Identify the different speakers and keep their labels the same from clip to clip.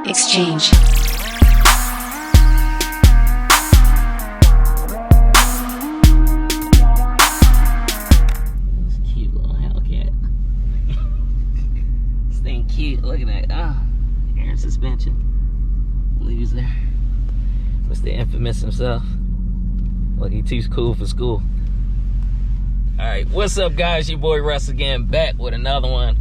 Speaker 1: Exchange.
Speaker 2: Cute little Hellcat. This thing cute. Look at that. Ah, air suspension. Leaves there. Mr. Infamous himself. Look, he too cool for school. All right, what's up, guys? Your boy Russ again, back with another one.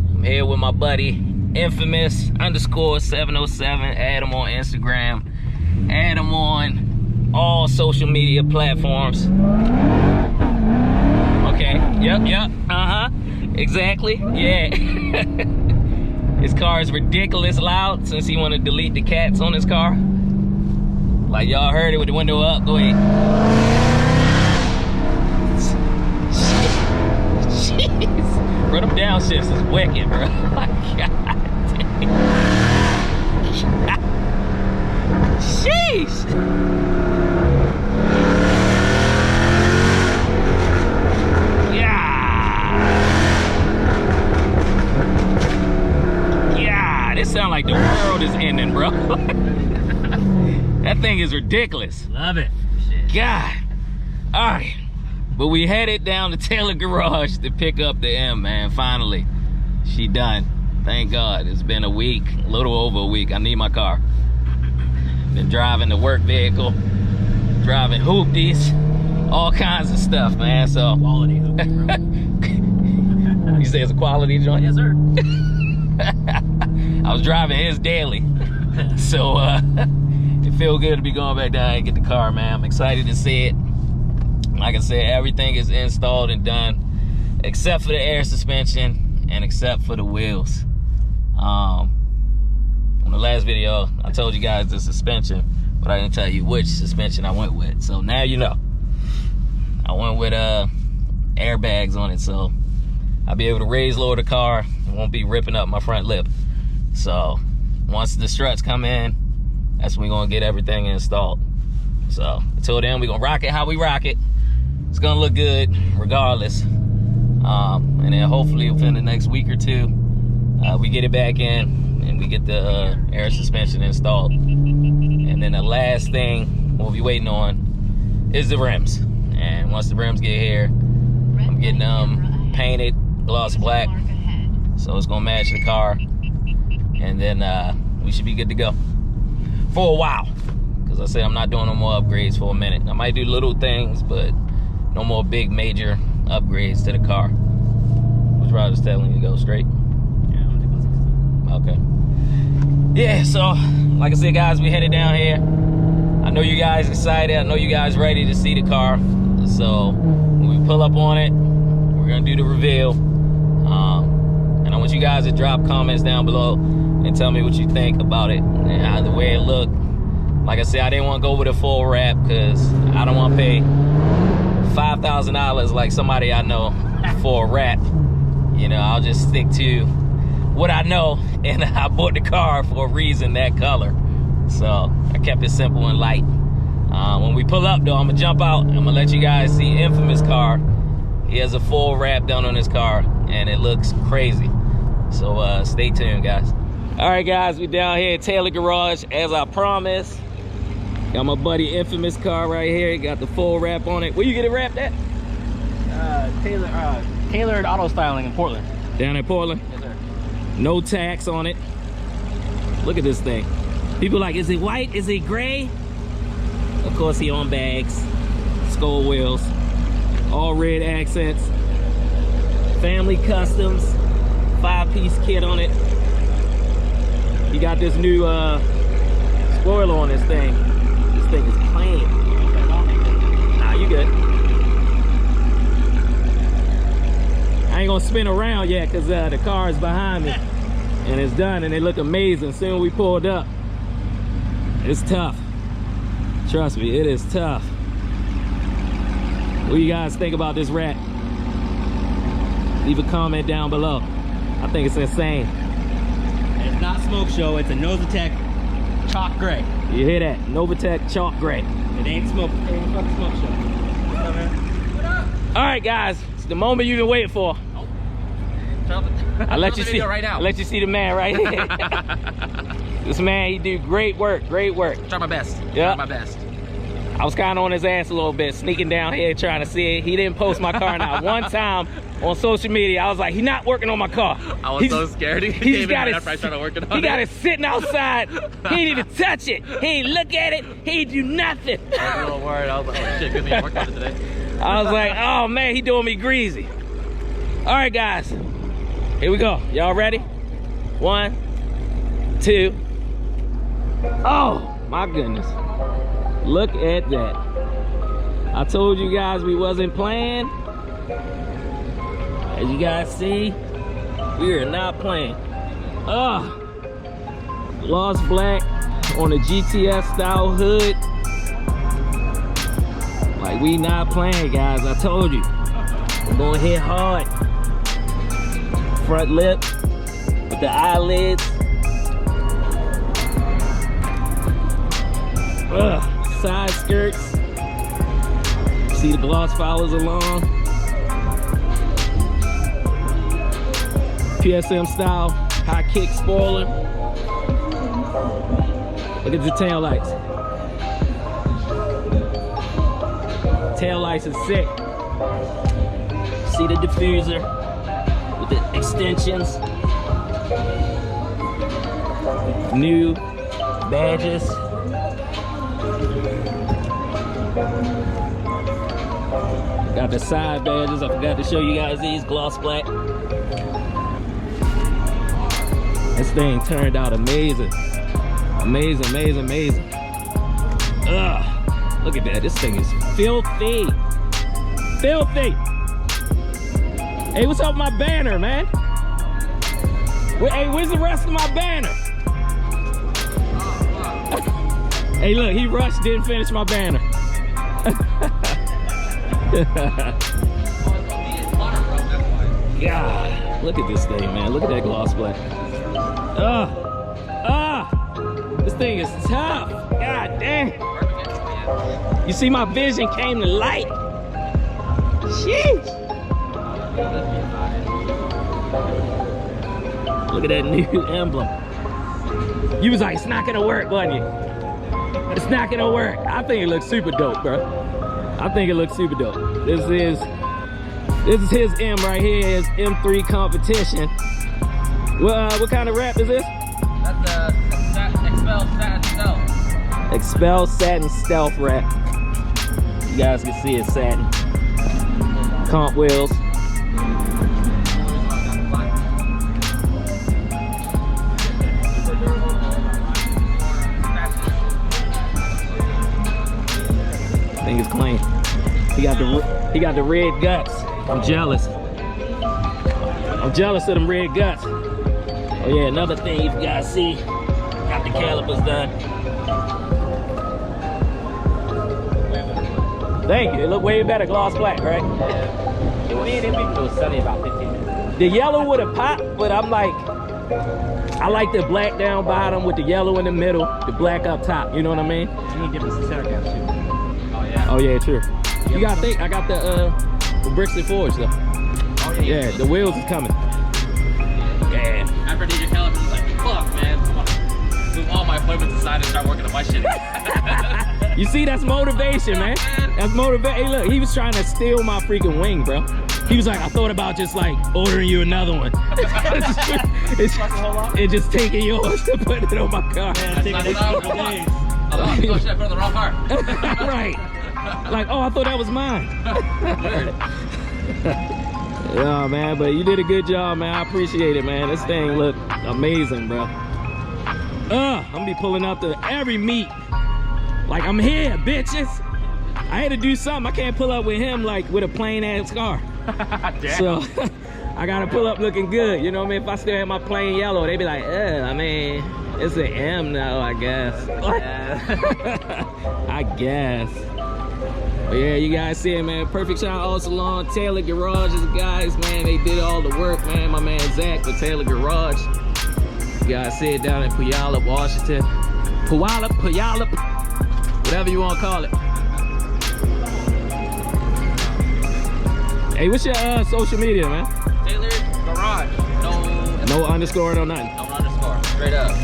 Speaker 2: I'm here with my buddy Infamous _707. Add him on Instagram. Add him on all social media platforms. Okay. Yep. Exactly. Yeah. His car is ridiculous loud since he want to delete the cats on his car. Like y'all heard it with the window up. Go ahead. Jeez. Bro, them downshifts is wicked, bro. My God. Sheesh. Yeah, this sound like the world is ending, bro. That thing is ridiculous.
Speaker 3: Love it.
Speaker 2: Shit. God. All right. But we headed down to Taylor Garage to pick up the M, man. Finally. She done. Thank God. It's been a week, a little over a week. I need my car. Been driving the work vehicle, driving hoopties, all kinds of stuff, man. So
Speaker 3: Quality hoopties, bro.
Speaker 2: You say it's a quality joint?
Speaker 3: Yes, sir.
Speaker 2: I was driving his daily. So it feels good to be going back down and get the car, man. I'm excited to see it. Like I said, everything is installed and done except for the air suspension and except for the wheels. On the last video, I told you guys the suspension, but I didn't tell you which suspension I went with. So now you know. I went with airbags on it, so I'll be able to raise lower the car. It won't be ripping up my front lip. So once the struts come in, that's when we're gonna get everything installed. So until then, we're gonna rock it how we rock it. It's gonna look good regardless. And then hopefully within the next week or two, we get it back in and we get the air suspension installed. And then the last thing we'll be waiting on is the rims. And once the rims get here, I'm getting them painted gloss black, so it's gonna match the car. And then we should be good to go for a while. Because I said I'm not doing no more upgrades for a minute. I might do little things, but no more big major upgrades to the car. Which Rod was telling you to go straight.
Speaker 3: Yeah, I'm gonna take
Speaker 2: Okay. Yeah, so like I said, guys, we headed down here. I know you guys excited. I know you guys ready to see the car. So when we pull up on it, we're gonna do the reveal. And I want you guys to drop comments down below and tell me what you think about it and how the way it looked. Like I said, I didn't want to go with a full wrap because I don't want to pay $5,000 like somebody I know for a wrap. You know, I'll just stick to what I know, and I bought the car for a reason, that color. So I kept it simple and light. When we pull up though, I'm gonna jump out. I'm gonna let you guys see Infamous car. He has a full wrap done on his car and it looks crazy. So stay tuned, guys. All right, guys, we down here at Taylor Garage as I promised. Got my buddy Infamous car right here. He got the full wrap on it. Where you get it wrapped at?
Speaker 3: Tailored Auto Styling in Portland.
Speaker 2: Down in Portland?
Speaker 3: Yes, sir.
Speaker 2: No tax on it. Look at this thing. People like, is it white? Is it gray? Of course, he on bags, skull wheels, all red accents, family customs, 5-piece kit on it. He got this new spoiler on this thing. This thing is clean. Nah, you good. I ain't gonna spin around yet because the car is behind me and it's done and they look amazing. Soon as we pulled up, it's tough. Trust me, it is tough. What do you guys think about this wrap? Leave a comment down below. I think it's insane.
Speaker 3: It's not smoke show, it's a Novatech chalk gray.
Speaker 2: You hear that? Novatech chalk gray.
Speaker 3: It ain't smoke, it ain't fucking smoke show. What's up, man? What up?
Speaker 2: All right, guys, it's the moment you've been waiting for.
Speaker 3: I
Speaker 2: let you see
Speaker 3: right now.
Speaker 2: I let you see the man right here. This man, he do great work, great work.
Speaker 3: Try my best.
Speaker 2: Yeah.
Speaker 3: Try my best.
Speaker 2: I was kind of on his ass a little bit, sneaking down here trying to see it. He didn't post my car not one time on social media. I was like, he's not working on my car.
Speaker 3: I was so scared. He
Speaker 2: got it.
Speaker 3: After I started working on it.
Speaker 2: He got it sitting outside. He didn't even touch it. He didn't look at it. He didn't do nothing.
Speaker 3: I was a little worried. I was like, oh shit, good thing I worked on it today.
Speaker 2: I was like, oh man, he doing me greasy. All right, guys, here we go. Y'all ready? 1, 2. Oh my goodness. Look at that. I told you guys we wasn't playing. As you guys see, we are not playing. Gloss black on a GTS style hood. Like, we not playing, guys. I told you. We're gonna hit hard. Front lip with the eyelids. Side skirts. See the gloss follows along. PSM style high kick spoiler. Look at the tail lights. Tail lights are sick. See the diffuser with the extensions. New badges. Got the side badges. I forgot to show you guys these, gloss black. This thing turned out amazing. Amazing, amazing, amazing. Look at that. This thing is filthy. Filthy. Hey, what's up with my banner, man? Hey, where's the rest of my banner? Hey, look, he rushed, didn't finish my banner. God, look at this thing, man. Look at that gloss black. This thing is tough. God damn. You see, my vision came to light. Sheesh. Look at that new emblem. You was like, it's not gonna work, wasn't you? It's not gonna work. I think it looks super dope, bro. I think it looks super dope. This is his M right here, his M3 competition. What kind of wrap is this?
Speaker 3: That's Expel Satin Stealth.
Speaker 2: Expel Satin Stealth wrap. You guys can see it's satin. Comp wheels. Thing is clean. He got the red guts. I'm jealous. I'm jealous of them red guts. Oh yeah, another thing you guys see. Got the calipers done. Thank you. It look way better gloss black, right?
Speaker 3: Yeah. It was sunny about 15 minutes.
Speaker 2: The yellow would have popped, but I'm like, I like the black down bottom with the yellow in the middle, the black up top. You know what I mean?
Speaker 3: You need different center caps too. Oh yeah.
Speaker 2: Oh yeah, true. You gotta think. I got the Brixton Forge though.
Speaker 3: Oh yeah.
Speaker 2: Yeah, the wheels is coming. Yeah.
Speaker 3: After I did your calipers, I was like, fuck, man. I want to move all my appointments aside and start working on my shit.
Speaker 2: You see, that's motivation, man. That's motivation. Hey, look, he was trying to steal my freaking wing, bro. He was like, I thought about just like ordering you another one. It's just taking yours to put it on my car.
Speaker 3: Man, taking it out for days. Oh, should I put it on the wrong car?
Speaker 2: Right. Like, oh, I thought that was mine. Yeah, man, but you did a good job, man. I appreciate it, man. This thing looked amazing, bro. I'm gonna be pulling up to every meet. Like, I'm here, bitches. I had to do something. I can't pull up with him like with a plain ass car. So I gotta pull up looking good. You know what I mean? If I still had my plain yellow, they'd be like, I mean, it's an M now, I guess. I guess. But yeah, you guys see it, man. Perfect Shine Auto Salon, Taylor Garage is the guys, man. They did all the work, man. My man Zack with Taylor Garage. You guys see it down in Puyallup, Washington. Puyallup, whatever you want to call it. Hey, what's your social media, man?
Speaker 3: Taylor Garage. No
Speaker 2: underscore, no nothing.
Speaker 3: No underscore. Straight up.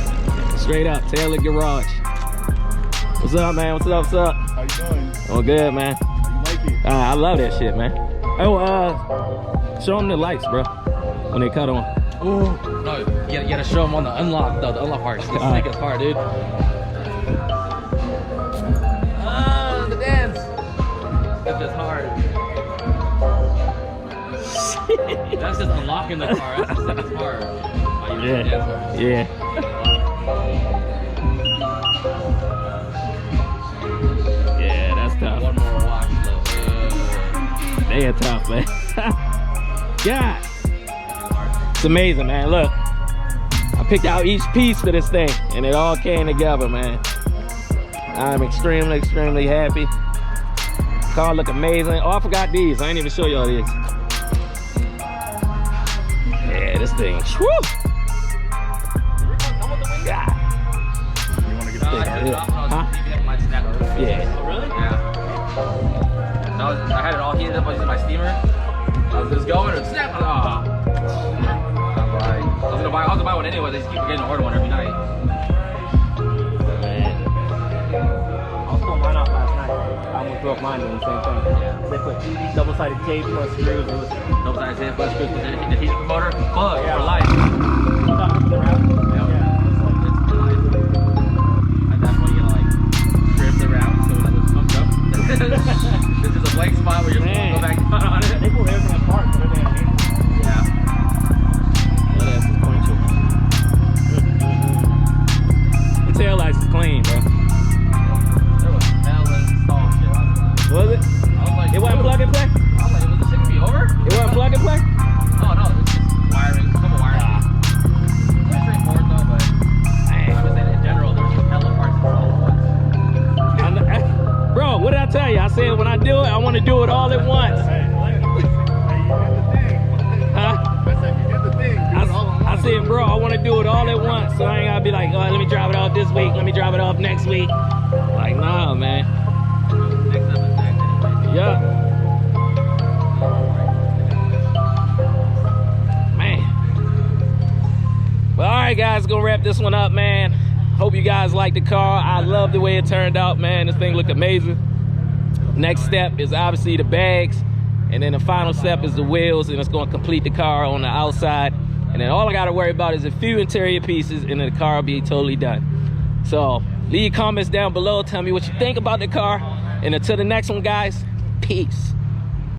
Speaker 2: Straight up, Taylor Garage. What's up, man? What's up? What's up?
Speaker 1: How you doing?
Speaker 2: Oh, good, man.
Speaker 1: How you like it?
Speaker 2: I love that shit, man. Oh, show them the lights, bro, when they cut on.
Speaker 3: Ooh. No, you gotta show them on the unlock, though. The unlock part. It's the sickest part, dude. The dance. It's just hard. That's just unlocking the car. That's the sickest part. Oh, you dance part.
Speaker 2: Yeah. Yeah, that's tough.
Speaker 3: One more watch, though.
Speaker 2: They are tough, man. God. It's amazing, man. Look, I picked out each piece for this thing, and it all came together, man. I'm extremely, extremely happy. Car look amazing. Oh, I forgot these. I ain't even show y'all these. Yeah, this thing. Woo! God.
Speaker 1: You want to get the
Speaker 2: Huh? Yeah.
Speaker 3: Oh, really? Yeah. I had it all heated up. I was using my steamer. I was just going and snap. Oh. I was gonna buy one anyway. They just keep forgetting to order one every night.
Speaker 2: Man.
Speaker 4: I was pulling mine off last night. I almost broke mine doing the same thing.
Speaker 3: Yeah.
Speaker 4: They put double-sided tape plus screws. It was
Speaker 3: Double-sided tape, plus screws, the heat promoter, plug
Speaker 4: Yeah.
Speaker 3: for life.
Speaker 4: the route. Yeah, it's like
Speaker 3: It's for life. At that point, you gotta like trim the route so that it's pumped up. This is a blank spot where you're supposed to go back down on it.
Speaker 4: they pulled everything apart, but everything underneath.
Speaker 3: Yeah.
Speaker 2: That ass is pointed. The tail lights is clean, bro.
Speaker 3: There was hell installed shit last night.
Speaker 2: Was it?
Speaker 3: I was like,
Speaker 2: It wasn't plug and play?
Speaker 3: I was like, was this shit gonna be over?
Speaker 2: It wasn't plug and play?
Speaker 3: Oh no, it's just wiring, a couple wiring. Pretty straightforward though, but I was saying in general, there's just hella parts installed at once.
Speaker 2: Bro, what did I tell you? I said when I do it, I want to do it all at once. Huh? I said, bro, I want to do it all at once, so I ain't gotta be like, oh, let me drive it off this week, let me drive it off next week. Like, nah, man.
Speaker 3: Next up is Zack anyway.
Speaker 2: Yeah. Man. Well, all right, guys, gonna wrap this one up, man. Hope you guys like the car. I love the way it turned out, man. This thing looked amazing. Next step is obviously the bags, and then the final step is the wheels, and it's gonna complete the car on the outside. And then all I gotta worry about is a few interior pieces, and then the car will be totally done. So leave comments down below. Tell me what you think about the car. And until the next one, guys, peace.